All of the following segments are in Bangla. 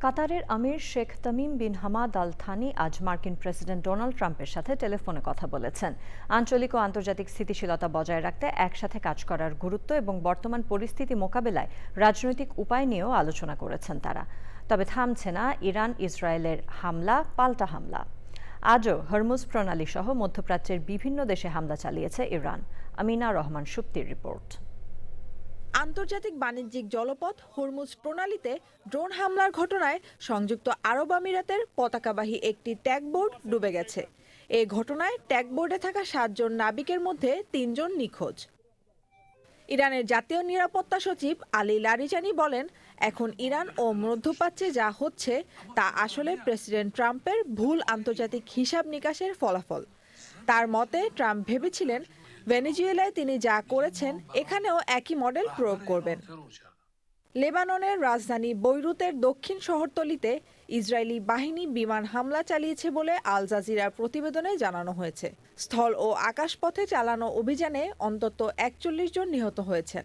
কাতারের আমির Sheikh Tamim bin Hamad Al Thani আজ মার্কিন প্রেসিডেন্ট ডোনাল্ড ট্রাম্পের সাথে টেলিফোনে কথা বলেছেন। আঞ্চলিক ও আন্তর্জাতিক স্থিতিশীলতা বজায় রাখতে একসাথে কাজ করার গুরুত্ব এবং বর্তমান পরিস্থিতি মোকাবেলায় রাজনৈতিক উপায় নিয়েও আলোচনা করেছেন তারা। তবে থামছে না ইরান ইসরায়েলের হামলা, পাল্টা হামলা। আজও হরমুজ প্রণালী সহ মধ্যপ্রাচ্যের বিভিন্ন দেশে হামলা চালিয়েছে ইরান। আমিনা রহমান সুপ্তির রিপোর্ট। আন্তর্জাতিক বাণিজ্যিক জলপথ হরমুজ প্রণালীতে ড্রোন হামলার ঘটনায় সংযুক্ত আরব আমিরাতের পতাকাবাহী একটি ট্যাগবোট ডুবে গেছে। এ ঘটনায় ট্যাগবোর্ডে থাকা 7 জন নাবিকের মধ্যে 3 জন নিখোঁজ। ইরানের জাতীয় নিরাপত্তা সচিব আলী লারিজানি বলেন, এখন ইরান ও মধ্যপ্রাচ্যে যা হচ্ছে তা আসলে প্রেসিডেন্ট ট্রাম্পের ভুল আন্তর্জাতিক হিসাব নিকাশের ফলাফল। তার মতে ট্রাম্প ভেবেছিলেন ভেনেজুয়েলায় তিনি যা করেছেন এখানেও একই মডেল প্রয়োগ করবেন। লেবাননের রাজধানী বৈরুতের দক্ষিণ শহরতলিতে ইসরায়েলি বাহিনী বিমান হামলা চালিয়েছে বলে আল জাজিরার প্রতিবেদনে জানানো হয়েছে। স্থল ও আকাশপথে চালানো অভিযানে অন্তত 41 জন নিহত হয়েছেন।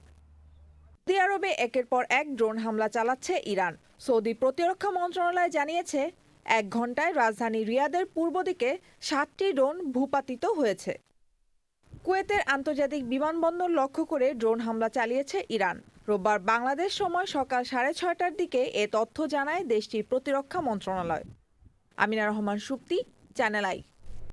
সৌদি আরবে একের পর এক ড্রোন হামলা চালাচ্ছে ইরান। সৌদি প্রতিরক্ষা মন্ত্রণালয় জানিয়েছে 1 ঘন্টায় রাজধানী রিয়াদের পূর্ব দিকে 7টি ড্রোন ভূপাতিত হয়েছে। কুয়েতের আন্তর্জাতিক বিমানবন্দর লক্ষ্য করে ড্রোন হামলা চালিয়েছে ইরান। রোববার বাংলাদেশ সময় সকাল 6:30টার দিকে এ তথ্য জানায় দেশটির প্রতিরক্ষা মন্ত্রণালয়। Amina Rahman Supti, channel I.